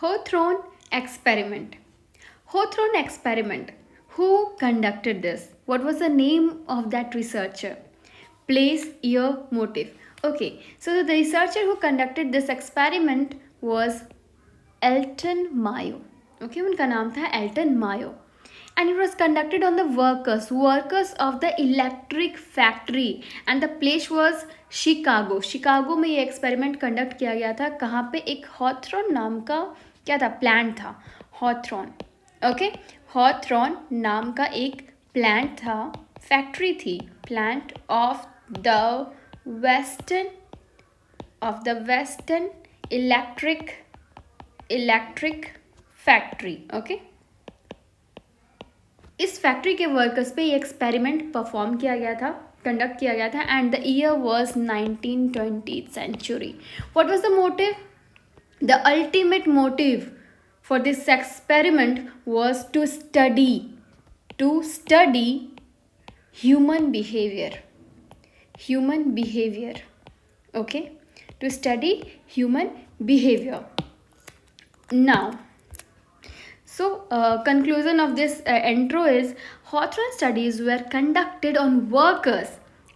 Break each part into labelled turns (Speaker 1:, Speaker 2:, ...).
Speaker 1: Hawthorne experiment. Hawthorne experiment. Who conducted this? What was the name of that researcher? Place, year, motive. Okay, so the researcher who conducted this experiment was Elton Mayo. Okay, उनका नाम था Elton Mayo. And it was conducted on the workers of the electric factory, and the place was Chicago. Chicago में ये experiment conduct किया गया था. कहाँ पे? एक हॉथरॉन नाम का क्या था, प्लांट था, हॉथरॉन. ओके, हॉथरॉन नाम का एक प्लांट था, फैक्ट्री थी, plant of the western electric factory. Okay, इस फैक्ट्री के वर्कर्स पे ये एक्सपेरिमेंट परफॉर्म किया गया था, कंडक्ट किया गया था, and the year was 1920th century. What was the motive? The ultimate motive for this experiment was to study human behavior. Okay, to study human behavior. Now, so conclusion of this intro is Hawthorne studies were conducted on workers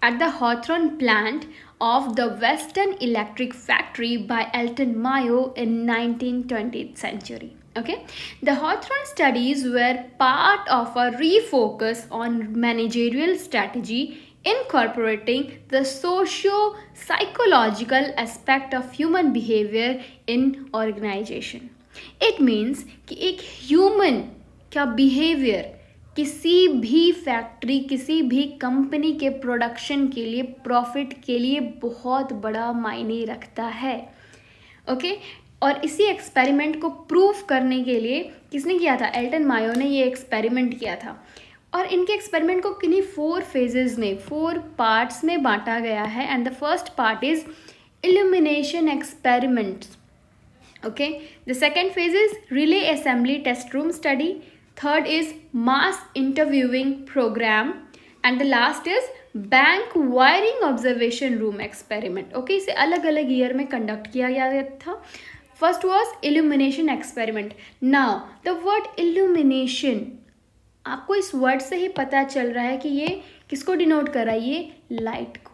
Speaker 1: at the Hawthorne plant of the Western Electric Factory by Elton Mayo in 1920th century. Okay, the Hawthorne studies were part of a refocus on managerial strategy incorporating the socio-psychological aspect of human behavior in organization. It means कि एक human का behaviour किसी भी factory, किसी भी company के production के लिए, प्रॉफिट के लिए बहुत बड़ा मायने रखता है. ओके, और इसी एक्सपेरिमेंट को प्रूव करने के लिए किसने किया था? एल्टन मायो ने ये एक्सपेरिमेंट किया था. और इनके एक्सपेरिमेंट को किन्हीं 4 फेजेस में, 4 पार्ट्स में बांटा गया है. And the first part is illumination experiments. Okay, the second phase is relay assembly test room study. Third is mass interviewing program, and the last is bank wiring observation room experiment. Okay, इसे अलग अलग year में conduct किया गया था. First was illumination experiment. Now the word illumination, आपको इस word से ही पता चल रहा है कि ये किसको डिनोट कर रहा है? ये लाइट को.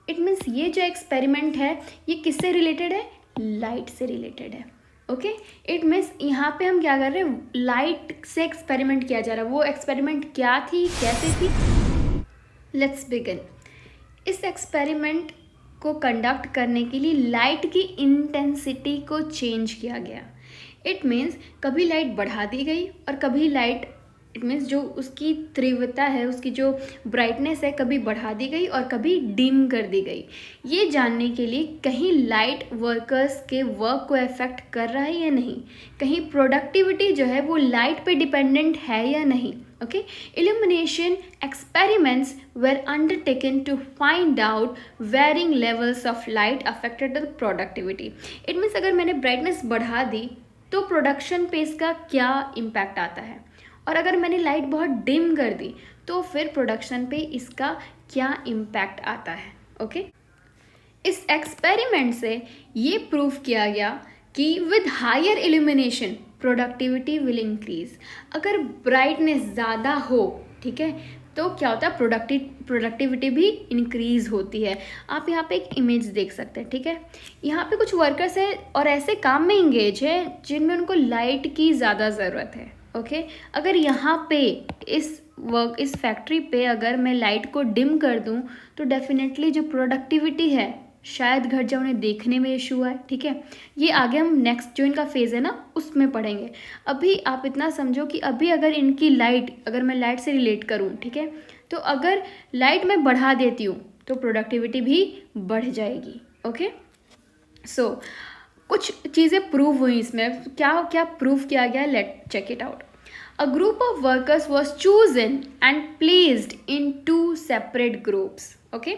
Speaker 1: इट मीन्स ये जो एक्सपेरिमेंट है ये किससे रिलेटेड है? लाइट से रिलेटेड है. ओके, इट मीन्स यहाँ पे हम क्या कर रहे हैं? लाइट से एक्सपेरिमेंट किया जा रहा है. वो एक्सपेरिमेंट क्या थी, कैसे थी? Let's begin. इस एक्सपेरिमेंट को कंडक्ट करने के लिए लाइट की इंटेंसिटी को चेंज किया गया. इट मीन्स कभी लाइट बढ़ा दी गई और कभी लाइट, इट मीन्स जो उसकी तीव्रता है, उसकी जो ब्राइटनेस है, कभी बढ़ा दी गई और कभी डिम कर दी गई. ये जानने के लिए कहीं लाइट वर्कर्स के वर्क को अफेक्ट कर रहा है या नहीं, कहीं प्रोडक्टिविटी जो है वो लाइट पे डिपेंडेंट है या नहीं. Okay, illumination experiments were undertaken to find out varying levels of light affected the productivity. It means अगर मैंने ब्राइटनेस बढ़ा दी तो प्रोडक्शन पे इसका क्या इम्पैक्ट आता है, और अगर मैंने लाइट बहुत डिम कर दी तो फिर प्रोडक्शन पे इसका क्या इम्पैक्ट आता है. ओके, इस एक्सपेरिमेंट से ये प्रूव किया गया कि with higher illumination productivity will increase. अगर ब्राइटनेस ज़्यादा हो, ठीक है, तो क्या होता है? प्रोडक्टिविटी भी इंक्रीज होती है. आप यहाँ पे एक इमेज देख सकते हैं. ठीक है, यहाँ पे कुछ वर्कर्स हैं और ऐसे काम में इंगेज है जिनमें उनको लाइट की ज़्यादा ज़रूरत है. ओके, अगर यहाँ पे इस फैक्ट्री पे अगर मैं लाइट को डिम कर दूँ तो डेफिनेटली जो प्रोडक्टिविटी है शायद घट जाए, उन्हें देखने में इशू है. ठीक है, ये आगे हम नेक्स्ट जो इनका फेज़ है ना उसमें पढ़ेंगे. अभी आप इतना समझो कि अभी अगर इनकी लाइट, अगर मैं लाइट से रिलेट करूँ, ठीक है, तो अगर लाइट मैं बढ़ा देती हूँ तो प्रोडक्टिविटी भी बढ़ जाएगी. ओके, सो कुछ चीज़ें प्रूव हुई इसमें. क्या क्या प्रूव किया गया? Let check it out. A group of workers was chosen and placed in 2 separate groups. Okay,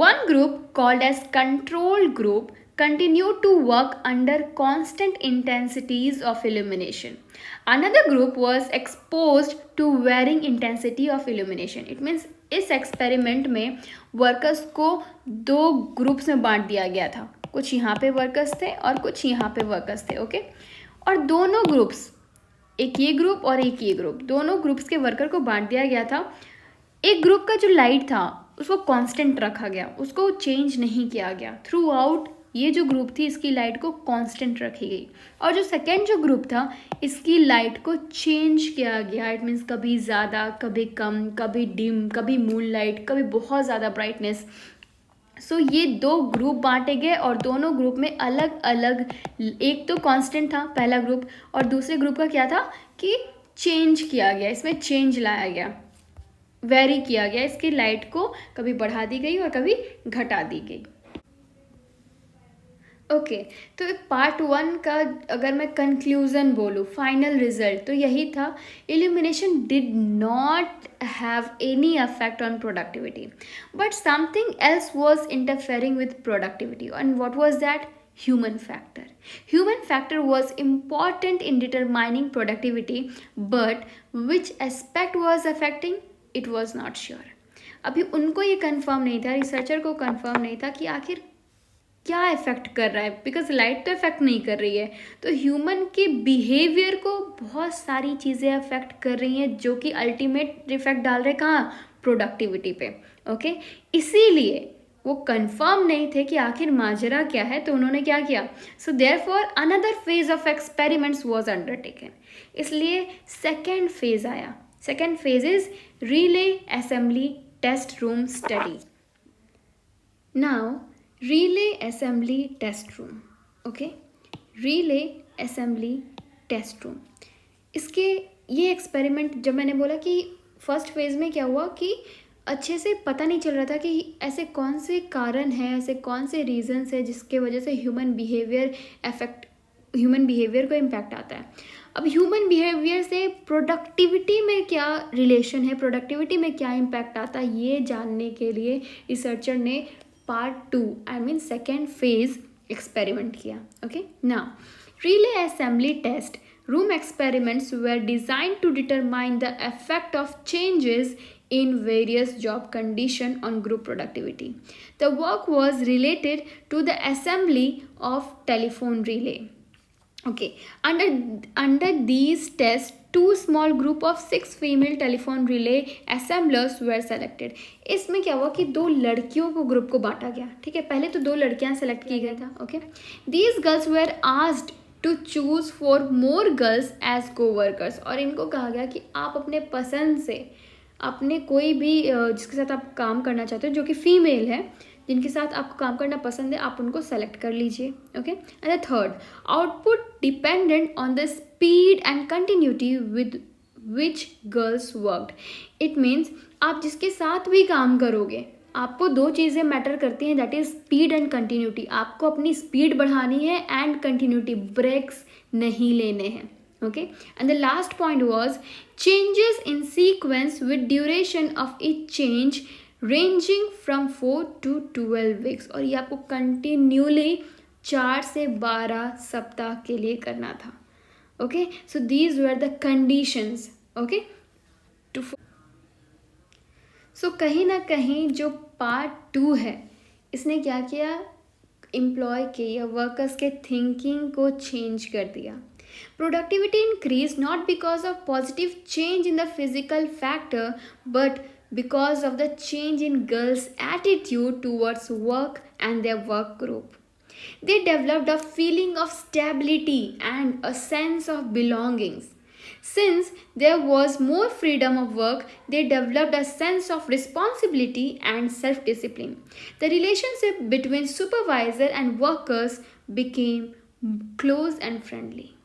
Speaker 1: one group called as control group continued to work under constant intensities of illumination. Another group was exposed to varying intensity of illumination. It means इस experiment में workers को 2 groups में बांट दिया गया था. कुछ यहाँ पे वर्कर्स थे और कुछ यहाँ पे वर्कर्स थे. ओके, और दोनों ग्रुप्स, एक ये ग्रुप और एक ये ग्रुप, दोनों ग्रुप्स के वर्कर को बांट दिया गया था। एक ग्रुप का जो लाइट था उसको कांस्टेंट रखा गया, उसको चेंज नहीं किया गया थ्रू आउट। ये जो ग्रुप थी इसकी लाइट को कांस्टेंट रखी गई, और जो सेकेंड जो ग्रुप था इसकी लाइट को चेंज किया गया। इट मीन्स कभी ज़्यादा, कभी कम, कभी डिम, कभी मून लाइट, कभी बहुत ज़्यादा ब्राइटनेस। सो ये दो ग्रुप बांटे गए और दोनों ग्रुप में अलग अलग, एक तो कांस्टेंट था पहला ग्रुप, और दूसरे ग्रुप का क्या था कि चेंज किया गया, इसमें चेंज लाया गया, वेरी किया गया, इसकी लाइट को कभी बढ़ा दी गई और कभी घटा दी गई। ओके तो पार्ट 1 का अगर मैं कंक्लूजन बोलूँ, फाइनल रिजल्ट, तो यही था, illumination did not have any affect on productivity but something else was interfering with productivity, and what was that? Human factor. Human factor was important in determining productivity, but which aspect was affecting? It was not sure. अभी उनको ये confirm नहीं था, researcher को confirm नहीं था कि आखिर क्या इफेक्ट कर रहा है, बिकॉज लाइट तो इफेक्ट नहीं कर रही है, तो ह्यूमन के बिहेवियर को बहुत सारी चीज़ें अफेक्ट कर रही हैं जो कि अल्टीमेट इफेक्ट डाल रहे कहाँ? प्रोडक्टिविटी पे। ओके इसीलिए वो कंफर्म नहीं थे कि आखिर माजरा क्या है, तो उन्होंने क्या किया? So therefore another phase of experiments was undertaken, इसलिए सेकेंड फेज आया। Second phase is relay assembly test room study. Now relay assembly test room, okay, relay assembly test room, इसके ये एक्सपेरिमेंट जब मैंने बोला कि फर्स्ट फेज में क्या हुआ कि अच्छे से पता नहीं चल रहा था कि ऐसे कौन से कारण हैं, ऐसे कौन से रीजंस है जिसके वजह से ह्यूमन बिहेवियर को इम्पैक्ट आता है। अब ह्यूमन बिहेवियर से प्रोडक्टिविटी में क्या रिलेशन है, प्रोडक्टिविटी में क्या इम्पैक्ट आता है, ये जानने के लिए रिसर्चर ने part 2 I mean second phase experiment किया। Okay now relay assembly test room experiments were designed to determine the effect of changes in various job conditions on group productivity. The work was related to the assembly of telephone relay. Okay, under these tests, two small group of 6 female telephone relay assemblers were selected. इसमें क्या हुआ कि 2 लड़कियों को group को बांटा गया, ठीक है, पहले तो 2 लड़कियां सेलेक्ट की गया था। Okay these girls were asked to choose 4 more girls as co-workers, और इनको कहा गया कि आप अपने पसंद से अपने कोई भी जिसके साथ आप काम करना चाहते हो जो कि फीमेल है, जिनके साथ आपको काम करना पसंद है, आप उनको सेलेक्ट कर लीजिए। Okay and the third, output dependent on the speed and continuity with which girls worked. It means आप जिसके साथ भी काम करोगे आपको 2 चीज़ें मैटर करती हैं, that is speed and continuity. आपको अपनी स्पीड बढ़ानी है एंड कंटिन्यूटी, ब्रेक्स नहीं लेने हैं। Okay and the last point was changes in sequence with duration of each change ranging from 4 to 12 weeks, और ये आपको कंटिन्यूली 4 से 12 सप्ताह के लिए करना था। Okay so these were the conditions. Okay to so कहीं ना कहीं जो पार्ट 2 है इसने क्या किया, एम्प्लॉय के या वर्कर्स के थिंकिंग को चेंज कर दिया। Productivity increase not because of positive change in the physical factor but because of the change in girls attitude towards work and their work group. They developed a feeling of stability and a sense of belongings. Since there was more freedom of work, they developed a sense of responsibility and self-discipline. The relationship between supervisor and workers became close and friendly.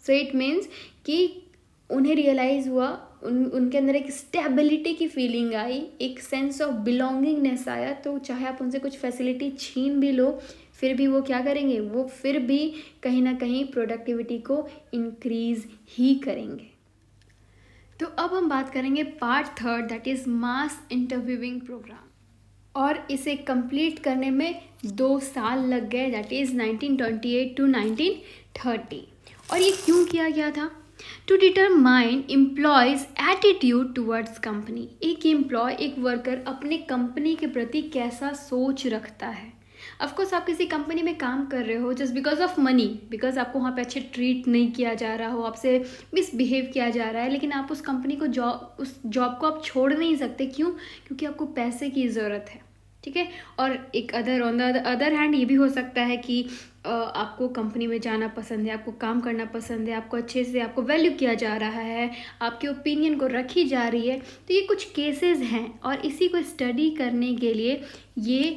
Speaker 1: So it means कि उन्हें realise हुआ, उनके अंदर एक stability की feeling आई, एक sense of belongingness आया, तो चाहे आप उनसे कुछ फैसिलिटी छीन भी लो फिर भी वो क्या करेंगे, वो फिर भी कहीं ना कहीं प्रोडक्टिविटी को इंक्रीज ही करेंगे। तो अब हम बात करेंगे part 3 that is mass interviewing program, और इसे कंप्लीट करने में 2 साल लग गए, दैट इज़ 1928 to 1930। और ये क्यों किया गया था? To determine employees attitude towards company. एक एम्प्लॉय, एक वर्कर अपने कंपनी के प्रति कैसा सोच रखता है, ऑफकोर्स आप किसी कंपनी में काम कर रहे हो just because of money, because आपको वहाँ पे अच्छे ट्रीट नहीं किया जा रहा हो, आपसे मिसबिहेव किया जा रहा है, लेकिन आप उस कंपनी को उस जॉब को आप छोड़ नहीं सकते। क्यों? क्योंकि आपको पैसे की ज़रूरत है, ठीक है। और एक ऑन द अदर हैंड ये भी हो सकता है कि आपको कंपनी में जाना पसंद है, आपको काम करना पसंद है, आपको अच्छे से आपको वैल्यू किया जा रहा है, आपके ओपिनियन को रखी जा रही है। तो ये कुछ केसेस हैं और इसी को स्टडी करने के लिए ये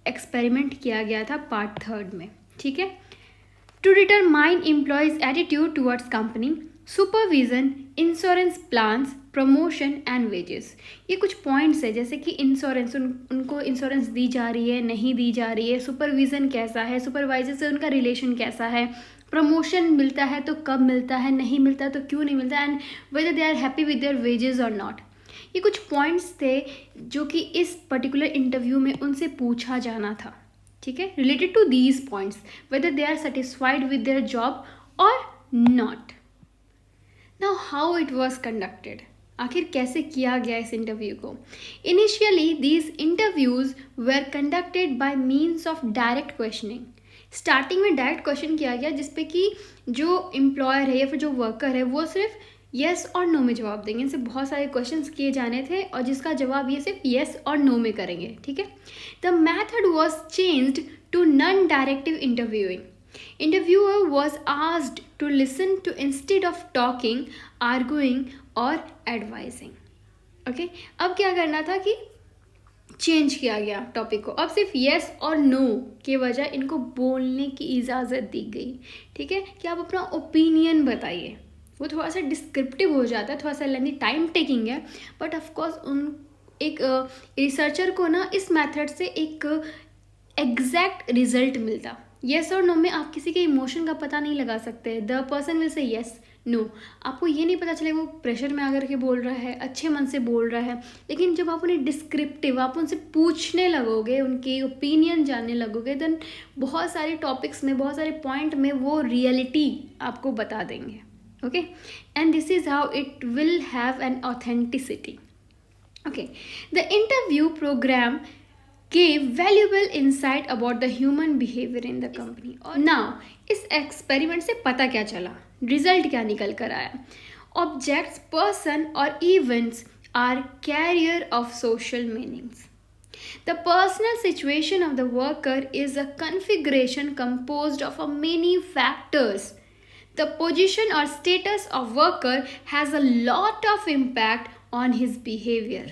Speaker 1: एक्सपेरिमेंट किया गया था पार्ट 3 में, ठीक है। To determine employees attitude towards company, supervision, insurance plans, promotion and wages. ये कुछ पॉइंट्स है, जैसे कि इंश्योरेंस, उनको इंश्योरेंस दी जा रही है, नहीं दी जा रही है, सुपरविजन कैसा है, सुपरवाइजर से उनका रिलेशन कैसा है, प्रमोशन मिलता है तो कब मिलता है, नहीं मिलता तो क्यों नहीं मिलता, and whether they are happy with their wages और नॉट। ये कुछ पॉइंट्स थे जो कि इस पर्टिकुलर इंटरव्यू में उनसे पूछा जाना था, ठीक है, related to these points, whether they are satisfied with their job or not. Now how it was conducted, आखिर कैसे किया गया इस इंटरव्यू को। Initially these interviews were conducted by means of direct questioning. Starting में डायरेक्ट क्वेश्चन किया गया जिसपे कि जो एम्प्लॉयर है या फिर जो वर्कर है वो सिर्फ येस और नो में जवाब देंगे। इनसे बहुत सारे क्वेश्चंस किए जाने थे और जिसका जवाब ये सिर्फ येस और नो में करेंगे, ठीक है। The method was changed to non directive interviewing. Interviewer was asked to listen to instead of talking, arguing और advising. Okay? अब क्या करना था कि चेंज किया गया टॉपिक को, अब सिर्फ येस और नो के बजाय इनको बोलने की इजाज़त दी गई, ठीक है, कि आप अपना ओपिनियन बताइए। वो थोड़ा सा डिस्क्रिप्टिव हो जाता है, थोड़ा सा लेंदी, टाइम टेकिंग है, बट ऑफकोर्स उन एक रिसर्चर को ना इस मेथड से एक एग्जैक्ट रिजल्ट मिलता। येस और नो में आप किसी के इमोशन का पता नहीं लगा सकते। The person will say yes no, आपको ये नहीं पता चलेगा वो प्रेशर में आकर के बोल रहा है, अच्छे मन से बोल रहा है। लेकिन जब आप उन्हें डिस्क्रिप्टिव, आप उनसे पूछने लगोगे, उनकी ओपिनियन जानने लगोगे, देन बहुत सारे टॉपिक्स में, बहुत सारे पॉइंट में वो रियलिटी आपको बता देंगे। Okay, and this is how it will have an authenticity. Okay, the interview programme gave valuable insight about the human behavior in the company. और now इस एक्सपेरिमेंट से पता क्या चला, रिजल्ट क्या निकल कर आया। ऑब्जेक्ट्स, पर्सन और events are carrier of social meanings. The personal situation of the worker is a configuration composed of many factors. The position or status of worker has a lot of impact on his behavior.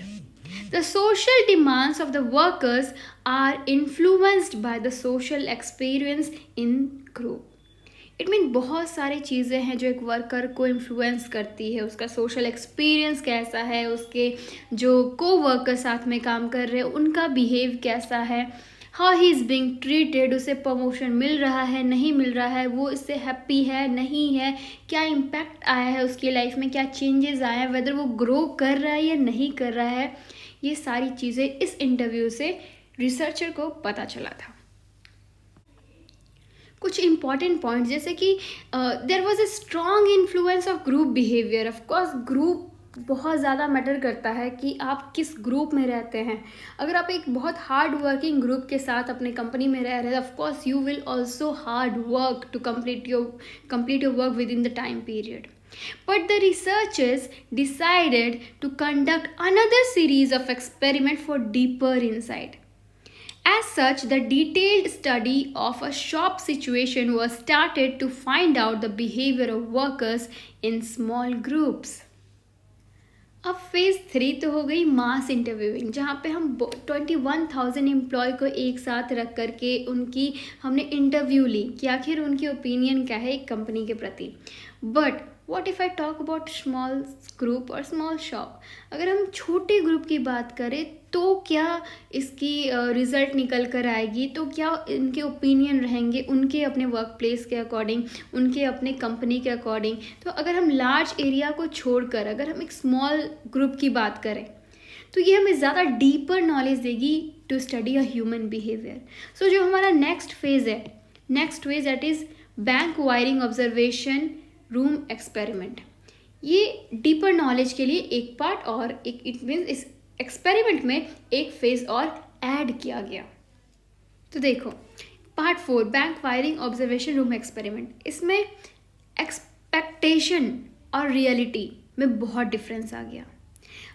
Speaker 1: The social demands of the workers are influenced by the social experience in group. It means बहुत सारी चीज़ें हैं जो एक worker को influence करती है, उसका सोशल एक्सपीरियंस कैसा है, उसके जो को-वर्कर साथ में काम कर रहे हैं उनका बिहेव कैसा है, how he is being treated, उसे प्रमोशन मिल रहा है, नहीं मिल रहा है, वो इससे हैप्पी है, नहीं है, क्या इम्पैक्ट आया है उसकी लाइफ में, क्या चेंजेस आए हैं, वेदर वो ग्रो कर रहा है या नहीं कर रहा है। ये सारी चीज़ें इस इंटरव्यू से रिसर्चर को पता चला था। कुछ इंपॉर्टेंट पॉइंट जैसे कि there was a strong influence of group behaviour. Of course group बहुत ज़्यादा मैटर करता है कि आप किस ग्रुप में रहते हैं। अगर आप एक बहुत हार्ड वर्किंग ग्रुप के साथ अपने कंपनी में रह रहे हैं, of course you will also hard work to complete your work within the time period. But the researchers decided to conduct another series of experiments for deeper insight. As such, the detailed study of a shop situation was started to find out the behavior of workers in small groups. अब phase 3 तो हो गई मास interviewing, जहाँ पे हम 21,000 employ को एक साथ रख करके उनकी हमने इंटरव्यू ली कि आखिर उनकी ओपिनियन क्या है एक कंपनी के प्रति। But what if I talk about small group और स्मॉल शॉप, अगर हम छोटे ग्रुप की बात करें तो क्या इसकी रिज़ल्ट निकल कर आएगी, तो क्या इनके ओपिनियन रहेंगे उनके अपने वर्क प्लेस के अकॉर्डिंग, उनके अपने कंपनी के अकॉर्डिंग। तो अगर हम लार्ज एरिया को छोड़कर अगर हम एक स्मॉल ग्रुप की बात करें तो ये हमें ज़्यादा डीपर नॉलेज देगी to study a human behaviour. So जो हमारा next phase that is bank wiring observation room experiment. ये डीपर नॉलेज के लिए एक पार्ट और एक इट मीन्स इस एक्सपेरिमेंट में एक फेज़ और ऐड किया गया। तो देखो, part 4 bank wiring observation room experiment. इसमें एक्सपेक्टेशन और रियलिटी में बहुत डिफरेंस आ गया।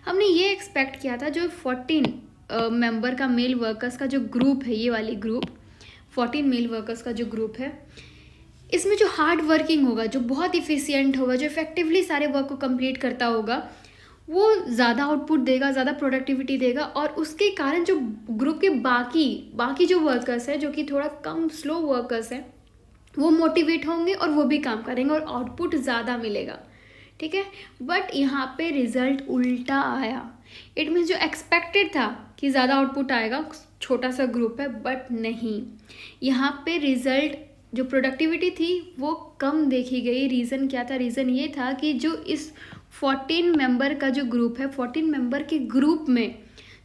Speaker 1: हमने ये एक्सपेक्ट किया था जो 14 मेंबर का मेल वर्कर्स का जो ग्रुप है, ये वाली ग्रुप 14 मेल वर्कर्स का जो ग्रुप है, इसमें जो हार्ड वर्किंग होगा, जो बहुत इफ़िशियंट होगा, जो इफेक्टिवली सारे वर्क को कंप्लीट करता होगा, वो ज़्यादा आउटपुट देगा, ज़्यादा प्रोडक्टिविटी देगा। और उसके कारण जो ग्रुप के बाकी जो वर्कर्स हैं, जो कि थोड़ा कम स्लो वर्कर्स हैं, वो मोटिवेट होंगे और वो भी काम करेंगे और आउटपुट ज़्यादा मिलेगा। ठीक है, बट यहाँ पे रिजल्ट उल्टा आया। इट मीन्स जो एक्सपेक्टेड था कि ज़्यादा आउटपुट आएगा, छोटा सा ग्रुप है, बट नहीं, यहाँ पे रिजल्ट जो प्रोडक्टिविटी थी वो कम देखी गई। रीज़न क्या था? रीज़न ये था कि जो इस 14 मेंबर का जो ग्रुप है, 14 मेंबर के ग्रुप में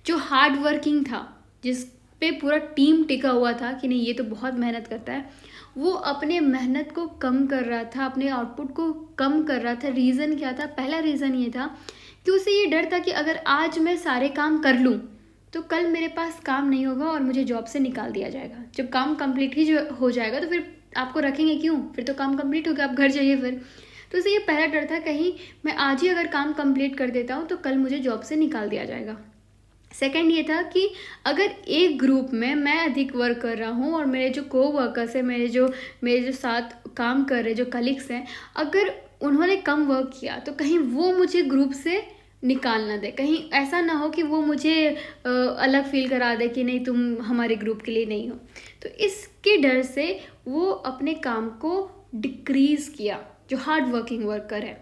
Speaker 1: जो हार्ड वर्किंग था, जिस पे पूरा टीम टिका हुआ था कि नहीं ये तो बहुत मेहनत करता है, वो अपने मेहनत को कम कर रहा था, अपने आउटपुट को कम कर रहा था। रीज़न क्या था? पहला रीज़न ये था कि उसे ये डर था कि अगर आज मैं सारे काम कर लूँ तो कल मेरे पास काम नहीं होगा और मुझे जॉब से निकाल दिया जाएगा। जब काम कंप्लीट ही जो हो जाएगा तो फिर आपको रखेंगे क्यों? फिर तो काम कंप्लीट हो गया, आप घर जाइए फिर। तो इसे ये पहला डर था, कहीं मैं आज ही अगर काम कंप्लीट कर देता हूँ तो कल मुझे जॉब से निकाल दिया जाएगा। सेकंड ये था कि अगर एक ग्रुप में मैं अधिक वर्क कर रहा हूँ और मेरे जो को-वर्कर्स हैं, मेरे जो साथ काम कर रहे जो कलीग्स हैं, अगर उन्होंने कम वर्क किया तो कहीं वो मुझे ग्रुप से निकाल ना दे, कहीं ऐसा ना हो कि वो मुझे अलग फील करा दे कि नहीं तुम हमारे ग्रुप के लिए नहीं हो। तो इसके डर से वो अपने काम को डिक्रीज़ किया, जो हार्ड वर्किंग वर्कर है।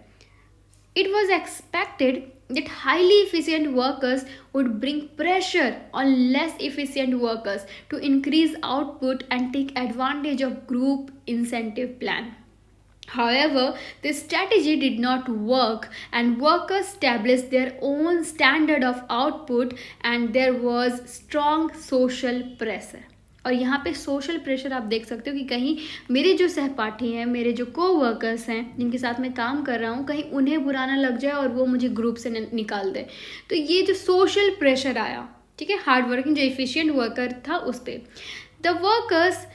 Speaker 1: It was expected that highly efficient workers would bring pressure on less efficient workers to increase output and take advantage of group incentive plan. However, this strategy did not work and workers established their own standard of output and there was strong social pressure. और यहाँ पे social pressure आप देख सकते हो कि कहीं मेरे जो सहपाठी हैं, मेरे जो को-वर्कर्स हैं, जिनके साथ मैं काम कर रहा हूँ, कहीं उन्हें बुरा ना लग जाए और वो मुझे ग्रुप से निकाल दे। तो ये जो सोशल प्रेशर आया, ठीक है, हार्ड वर्किंग जो एफिशिएंट वर्कर था उस पर। The workers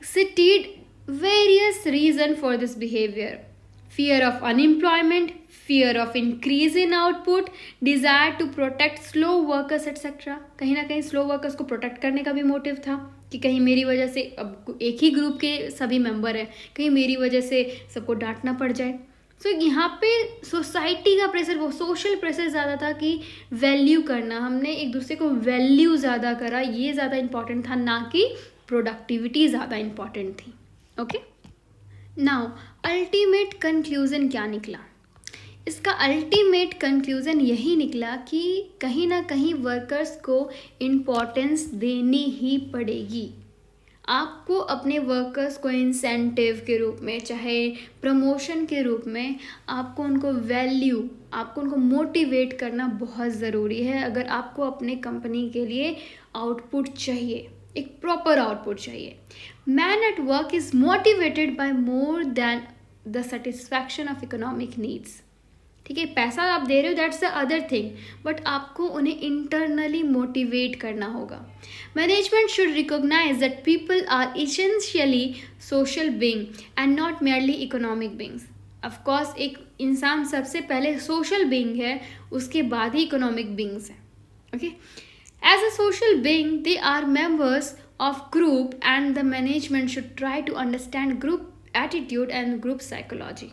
Speaker 1: cited various reasons for this behavior: fear of unemployment, fear of increase in output, desire to protect slow workers etc. कहीं ना कहीं स्लो वर्कर्स को प्रोटेक्ट करने का भी मोटिव था कि कहीं मेरी वजह से, अब एक ही ग्रुप के सभी मेंबर हैं, कहीं मेरी वजह से सबको डांटना पड़ जाए। सो यहाँ पे सोसाइटी का प्रेशर, वो सोशल प्रेशर ज़्यादा था कि वैल्यू करना, हमने एक दूसरे को वैल्यू ज़्यादा करा, ये ज़्यादा इम्पॉर्टेंट था, ना कि प्रोडक्टिविटी ज़्यादा इम्पॉर्टेंट थी। ओके, नाउ अल्टीमेट कंक्लूज़न क्या निकला? इसका अल्टीमेट कंक्लूज़न यही निकला कि कहीं ना कहीं वर्कर्स को इम्पोर्टेंस देनी ही पड़ेगी। आपको अपने वर्कर्स को इंसेंटिव के रूप में, चाहे प्रमोशन के रूप में, आपको उनको वैल्यू, आपको उनको मोटिवेट करना बहुत ज़रूरी है। अगर आपको अपने कंपनी के लिए आउटपुट चाहिए, एक प्रॉपर आउटपुट चाहिए। Man at work is motivated by more than the satisfaction of economic needs. ठीक है, पैसा आप दे रहे हो, that's the other thing, but आपको उन्हें इंटरनली मोटिवेट करना होगा। Management should recognise that people are essentially social being and not merely economic beings. Of course एक इंसान सबसे पहले सोशल बीइंग है, उसके बाद ही इकोनॉमिक बीइंग्स है। Okay, as a social being they are members of group and the management should try to understand group attitude and group psychology.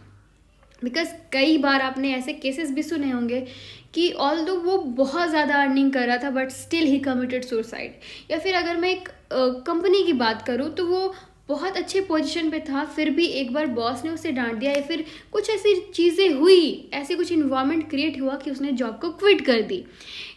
Speaker 1: Because कई बार आपने ऐसे केसेस भी सुने होंगे कि ऑल्दो वो बहुत ज़्यादा अर्निंग कर रहा था but still he committed suicide. या फिर अगर मैं एक कंपनी की बात करूँ तो वो बहुत अच्छे पोजीशन पे था, फिर भी एक बार बॉस ने उसे डांट दिया या फिर कुछ ऐसी चीज़ें हुई, ऐसे कुछ इन्वायरमेंट क्रिएट हुआ कि उसने जॉब को क्विट कर दी।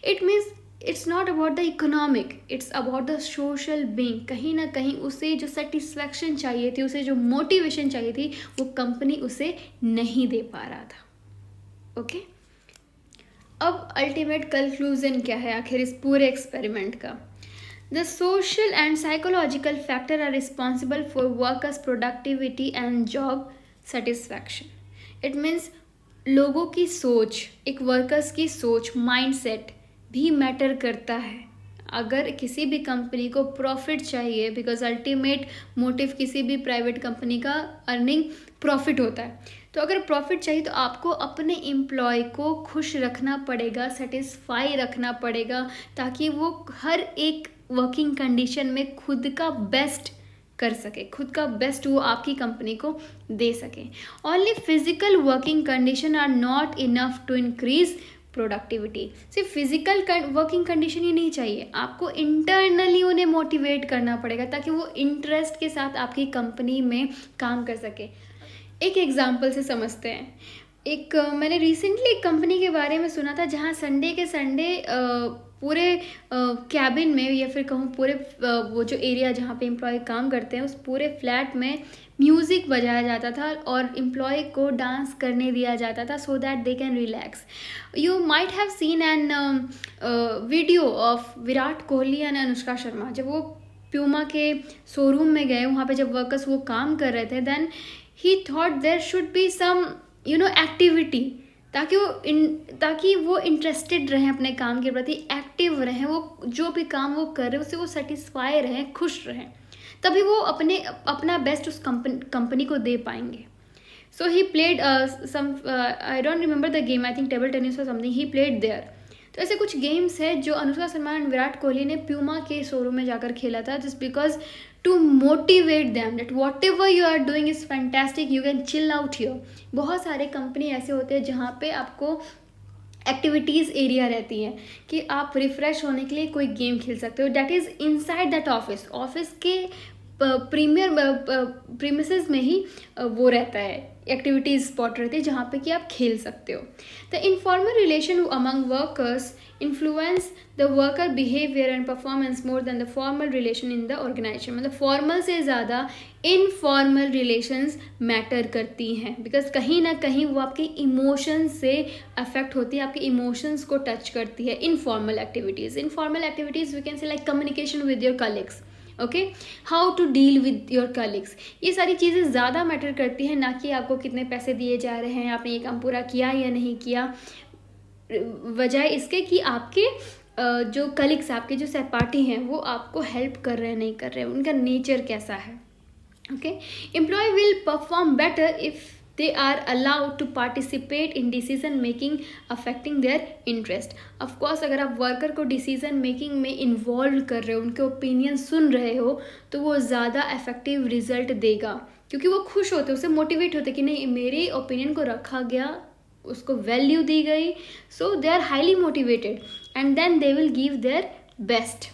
Speaker 1: It means it's not about the economic, it's about the social being. कहीं ना कहीं उसे जो सेटिस्फैक्शन चाहिए थी, उसे जो मोटिवेशन चाहिए थी, वो कंपनी उसे नहीं दे पा रहा था। ओके, अब अल्टीमेट कंक्लूजन क्या है आखिर इस पूरे एक्सपेरिमेंट का? The social and psychological factor are responsible for workers productivity and job satisfaction. It means लोगों की सोच, एक वर्कर्स की सोच, माइंडसेट भी मैटर करता है अगर किसी भी कंपनी को प्रॉफिट चाहिए, बिकॉज अल्टीमेट मोटिव किसी भी प्राइवेट कंपनी का अर्निंग प्रॉफिट होता है, तो अगर प्रॉफिट चाहिए तो आपको अपने एम्प्लॉय को खुश रखना पड़ेगा, सेटिस्फाई रखना पड़ेगा, ताकि वो हर एक वर्किंग कंडीशन में खुद का बेस्ट कर सके, खुद का बेस्ट वो आपकी कंपनी को दे सके। Only physical working condition are not enough to increase productivity. सिर्फ फिजिकल वर्किंग कंडीशन ही नहीं चाहिए, आपको इंटरनली उन्हें मोटिवेट करना पड़ेगा ताकि वो इंटरेस्ट के साथ आपकी कंपनी में काम कर सके। एक एग्जाम्पल से समझते हैं। मैंने रिसेंटली एक कंपनी के बारे में सुना था जहाँ संडे के संडे पूरे कैबिन में, या फिर कहूँ पूरे वो जो एरिया जहाँ पे एम्प्लॉय काम करते हैं उस पूरे फ्लैट में म्यूज़िक बजाया जाता था और एम्प्लॉय को डांस करने दिया जाता था so that they can relax. You might have seen an video of Virat Kohli and Anushka Sharma. जब वो प्यूमा के शोरूम में गए, वहाँ पे जब वर्कर्स वो काम कर रहे थे, देन ही thought there should be some activity, ताकि वो इंटरेस्टेड रहें अपने काम के प्रति, एक्टिव रहें, वो जो भी काम वो कर रहे हैं उससे वो सेटिस्फाई रहें, खुश रहें, तभी वो अपना बेस्ट उस कंपनी को दे पाएंगे। So he played some, I don't remember the game, I think table tennis और समथिंग, ही प्लेड देयर। तो ऐसे कुछ गेम्स है जो अनुष्का शर्मा एंड विराट कोहली ने प्यूमा के शोरूम में जाकर खेला था, just because to motivate them that whatever you are doing is fantastic, you can chill out here. बहुत सारे कंपनी ऐसे होते हैं जहाँ पे आपको एक्टिविटीज़ एरिया रहती है कि आप रिफ़्रेश होने के लिए कोई गेम खेल सकते हो, that is inside that office के प्रीमिसेस में ही वो रहता है, एक्टिविटीज़ स्पॉट रहती है जहाँ पे कि आप खेल सकते हो। The informal relation among workers influence the worker behaviour and performance more than the formal relation in the organisation. मतलब फॉर्मल से ज़्यादा इनफॉर्मल रिलेशंस मैटर करती हैं, बिकॉज कहीं ना कहीं वो आपके इमोशंस से अफेक्ट होती है, आपके इमोशंस को टच करती है। Informal activities we can say like communication with your colleagues, okay, how to deal with your colleagues, ये सारी चीज़ें ज़्यादा मैटर करती हैं, ना कि आपको कितने पैसे दिए जा रहे हैं, आपने ये काम पूरा किया या नहीं किया, वजह इसके कि आपके जो कलीग्स, आपके जो सहपाठी हैं वो आपको हेल्प कर रहे हैं नहीं कर रहे हैं, उनका नेचर कैसा है। Okay, employee will perform better if they are allowed to participate in decision making affecting their interest. of course अगर आप वर्कर को डिसीजन मेकिंग में इन्वॉल्व कर रहे हो, उनके ओपिनियन सुन रहे हो, तो वो ज़्यादा इफेक्टिव रिजल्ट देगा, क्योंकि वो खुश होते, उससे मोटिवेट होते कि नहीं मेरे ओपिनियन को रखा गया, उसको वैल्यू दी गई, so they are highly motivated and then they will give their best.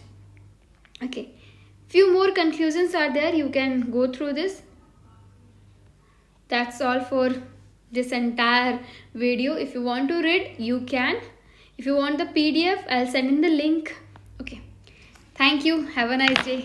Speaker 1: Okay, few more conclusions are there, you can go through this. That's all for this entire video. If you want to read, you can. If you want the PDF, I'll send in the link. Okay, thank you, have a nice day.